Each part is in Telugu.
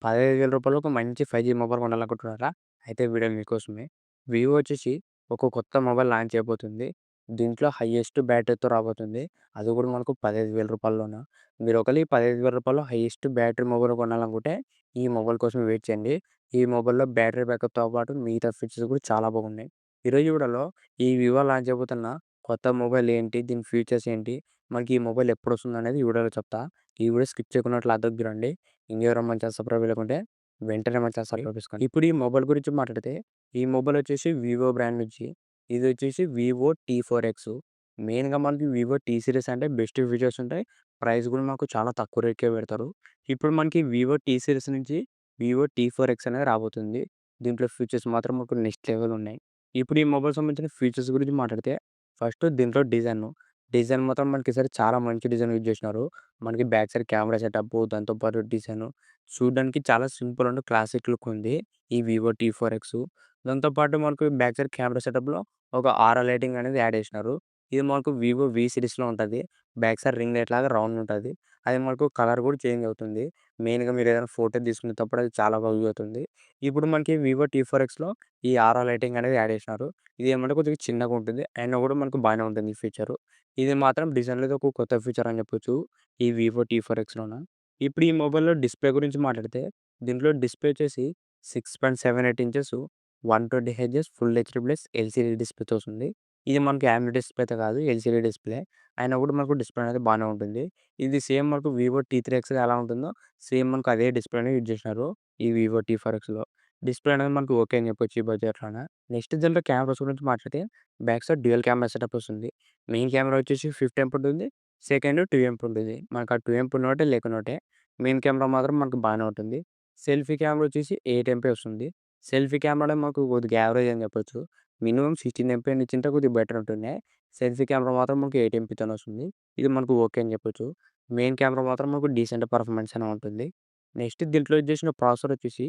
రూ. 15,000 ఒక మంచి 5G మొబైల్ కొనాలనుకుంటున్నారా? అయితే వీడియో మీకోసమే. వివో వచ్చేసి ఒక కొత్త మొబైల్ లాంచ్ చేయబోతుంది. దీంట్లో హైయెస్ట్ బ్యాటరీతో రాబోతుంది. అది కూడా మనకు రూ. 15,000లోన. మీరు ఒకవేళ ఈ రూ. 15,000లో హైయెస్ట్ బ్యాటరీ మొబైల్ కొనాలనుకుంటే ఈ మొబైల్ కోసం వెయిట్ చేయండి. ఈ మొబైల్‌లో బ్యాటరీ బ్యాకప్‌తో పాటు మిగతా ఫీచర్స్ కూడా చాలా బాగున్నాయి. ఈరోజు వీడియోలో ఈ వివో లాంచ్ చేయబోతున్న కొత్త మొబైల్ ఏంటి? దీని ఫీచర్స్ ఏంటి? మనకి ఈ మొబైల్ ఎప్పుడొస్తుందనేది ఈ వీడియోలో చెప్తా. ఈ వీడియో స్కిప్ చేయకుండా అట్లా అద్దెకు చూడండి. ఇంకెవరైనా మన ఛానల్ సబ్స్క్రైబ్ చేయలేకుంటే వెంటనే మన ఛానల్ సబ్స్క్రైబ్ చేసుకోండి. ఇప్పుడు ఈ మొబైల్ గురించి మాట్లాడితే, ఈ మొబైల్ వచ్చేసి వివో బ్రాండ్ నుంచి. ఇది వచ్చేసి వివో టీ4ఎక్స్. మెయిన్‌గా మనకి వివో టీ సీరీస్ అంటే బెస్ట్ ఫీచర్స్ ఉంటాయి. ప్రైస్ కూడా మనకు చాలా తక్కువ రేట్‌కే పెడతారు. ఇప్పుడు మనకి వివో టీ సీరీస్ నుంచి వివో టీ4ఎక్స్ అనేది రాబోతుంది. దీంట్లో ఫీచర్స్ మాత్రం మనకు నెక్స్ట్ లెవెల్ ఉన్నాయి. ఇప్పుడు ఈ మొబైల్ సంబంధించిన ఫీచర్స్ గురించి మాట్లాడితే, ఫస్ట్ దీంట్లో డిజైన్ మాత్రం మనకి ఈసారి చాలా మంచి డిజైన్ యూజ్ చేసినారు. మనకి బ్యాక్ సైడ్ కెమెరా సెటప్పు, దాంతో పాటు డిజైను చూడడానికి చాలా సింపుల్ అండ్ క్లాసిక్ లుక్ ఉంది. ఈ వివో టీ4ఎక్స్. దాంతో పాటు మనకు బ్యాక్ సైడ్ కెమెరా సెటప్‌లో ఒక ఆరా లైటింగ్ అనేది యాడ్ చేసినారు. ఇది మనకు వివో వి సిరీస్‌లో ఉంటది. బ్యాక్ సైడ్ రింగ్ లైట్ లాగా రౌండ్ ఉంటది. అది మనకు కలర్ కూడా చేంజ్ అవుతుంది. మెయిన్‌గా మీరు ఏదైనా ఫోటో తీసుకునేటప్పుడు అది చాలా బాగా యూజ్ అవుతుంది. ఇప్పుడు మనకి వివో టీ4ఎక్స్‌లో ఈ ఆరా లైటింగ్ అనేది యాడ్ చేసినారు. ఇది ఏమంటే కొద్దిగా చిన్నగా ఉంటుంది. అయినా కూడా మనకు బాగానే ఉంటుంది ఈ ఫీచరు. ఇది మాత్రం డిజైన్‌లో ఒక కొత్త ఫీచర్ అని చెప్పొచ్చు. ఈ వివో టీ4ఎక్స్‌లోన. ఇప్పుడు ఈ మొబైల్‌లో డిస్‌ప్లే గురించి మాట్లాడితే, దీంట్లో డిస్‌ప్లే వచ్చేసి 6.78 inches 120 hertz full HD plus LCD డిస్‌ప్లేతో వస్తుంది. ఇది మనకి AMOLED డిస్‌ప్లే అయితే కాదు, ఎల్‌సీడీ డిస్‌ప్లే. అయినా కూడా మనకు డిస్‌ప్లే అనేది బాగానే ఉంటుంది. ఇది సేమ్ మనకు వివో టీ3ఎక్స్ ఎలా ఉంటుందో, సేమ్ మనకు అదే డిస్‌ప్లేనే యూజ్ చేసినారు. ఈ వివో టీ4ఎక్స్‌లో. డిస్‌ప్లే అనేది మనకు ఓకే అని చెప్పొచ్చు ఈ బడ్జెట్‌లోన. నెక్స్ట్ దీంట్లో కెమెరాస్ గురించి మాట్లాడితే, back side dual camera setup వస్తుంది. మెయిన్ కెమెరా వచ్చేసి 50 ఎంపీ ఉంటుంది. సెకండ్ 2 ఎంపీ ఉంటుంది. మనకు ఆ 2 ఎంపీ ఉన్నోటే లేకున్నోటే. మెయిన్ కెమెరా మాత్రం మనకు బాగానే ఉంటుంది. సెల్ఫీ కెమెరా వచ్చేసి 8 ఎంపీ వస్తుంది. సెల్ఫీ కెమెరానే మాకు కొద్దిగా యావరేజ్ అని చెప్పొచ్చు. మినిమమ్ 16 ఎంపీ అని ఇచ్చింటే కొద్దిగా బెటర్ ఉంటుండే. సెల్ఫీ కెమెరా మాత్రం మనకు 8 ఎంపీతోనే వస్తుంది. ఇది మనకు ఓకే అని చెప్పొచ్చు. మెయిన్ కెమెరా మాత్రం మనకు డీసెంట్ పర్ఫార్మెన్స్ అనే ఉంటుంది. నెక్స్ట్ దీంట్లో యూజ్ చేసిన ప్రాసెసర్ వచ్చేసి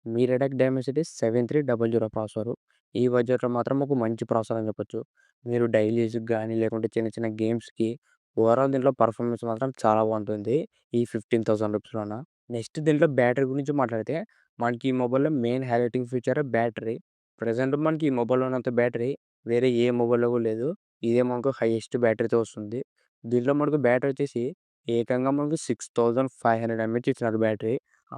మీడియాటెక్ డైమెన్సిటీ 7300 ప్రాసెసరు. ఈ బడ్జెట్‌లో మాత్రం ఒక మంచి ప్రాసెసర్ అని చెప్పొచ్చు. మీరు డైలీ యూజ్‌కి గానీ, లేకుంటే చిన్న చిన్న గేమ్స్‌కి ఓవరాల్ దీంట్లో పర్ఫార్మెన్స్ మాత్రం చాలా బాగుంటుంది. ఈ 15,000 రూపీస్‌లోన. నెక్స్ట్ దీంట్లో బ్యాటరీ గురించి మాట్లాడితే, మనకి ఈ మొబైల్‌లో main highlighting feature battery. Present మనకి ఈ మొబైల్‌లో ఉన్నంత బ్యాటరీ వేరే ఏ మొబైల్‌లో కూడా లేదు. ఇదే మనకు హైయెస్ట్ బ్యాటరీతో వస్తుంది. దీంట్లో మనకు బ్యాటరీ వచ్చేసి ఏకంగా మనకు 6500 ఎంహెచ్ ఇచ్చినారు బ్యాటరీ.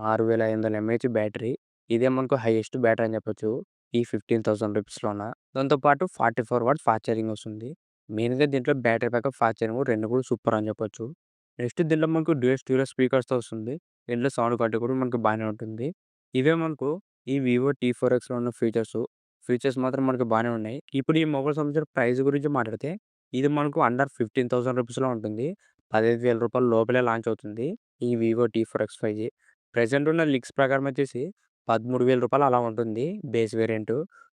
6500 MH battery. ఇదే మనకు హైయెస్ట్ బ్యాటరీ అని చెప్పొచ్చు. ఈ 15,000 రూపీస్‌లోన. దాంతో పాటు 44 వాట్స్ ఫాస్ట్ ఛార్జింగ్ వస్తుంది. మెయిన్‌గా దీంట్లో బ్యాటరీ బ్యాకప్, ఫాస్ట్ ఛార్జింగ్ 2 కూడా సూపర్ అని చెప్పొచ్చు. నెక్స్ట్ దీంట్లో మనకు డ్యూయల్ స్టీరియో స్పీకర్స్‌తో వస్తుంది. దీంట్లో సౌండ్ క్వాలిటీ కూడా మనకు బాగానే ఉంటుంది. ఇవే మనకు ఈ వివో టీ4ఎక్స్‌లో ఉన్న ఫీచర్స్. ఫీచర్స్ మాత్రం మనకు బాగానే ఉన్నాయి. ఇప్పుడు ఈ మొబైల్ సంబంధించిన ప్రైస్ గురించి మాట్లాడితే, ఇది మనకు అండర్ 15,000 రూపీస్‌లో ఉంటుంది. రూ. 15,000 లోపలే లాంచ్ అవుతుంది. ఈ వివో టీ4ఎక్స్ 5G. ప్రెజెంట్ ఉన్న లీక్స్ ప్రకారం వచ్చేసి రూ. 13,000 అలా ఉంటుంది బేస్ వేరియంట్.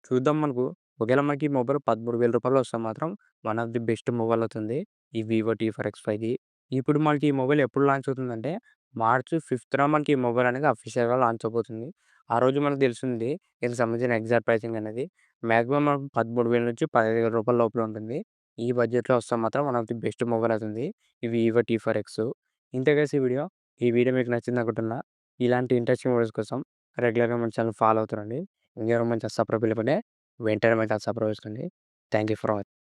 చూద్దాం మనకు ఒకవేళ మనకి ఈ మొబైల్ రూ. 13,000 వస్తే మాత్రం one of the best mobile అవుతుంది. ఈ వివో టీ4ఎక్స్ 5G. ఇప్పుడు మనకి ఈ మొబైల్ ఎప్పుడు లాంచ్ అవుతుందంటే, మార్చ్ 5థ్‌న మనకి ఈ మొబైల్ అనేది అఫీషియల్‌గా లాంచ్ అవబోతుంది. ఆ రోజు మనకు తెలుస్తుంది దీనికి సంబంధించిన ఎగ్జాక్ట్ ప్రైసింగ్ అనేది. మాక్సిమం మనకు 13,000 నుంచి రూ. 15,000 లోపల ఉంటుంది. ఈ బడ్జెట్‌లో వస్తే మాత్రం one of the best mobile అవుతుంది. ఈ వివో టీ4ఎక్స్. ఇంతే గైస్ ఈ వీడియో. ఈ వీడియో మీకు నచ్చిందనుకుంటున్నా. ఇలాంటి ఇంట్రెస్టింగ్ వీడియోస్ కోసం రెగ్యులర్‌గా మన ఛానల్ ఫాలో అవుతుండండి. ఇంకెవరైనా మన ఛానల్ సబ్స్క్రైబ్ చేయకపోతే వెంటనే మన ఛానల్ సబ్స్క్రైబ్ చేసుకోండి. Thank you for watching.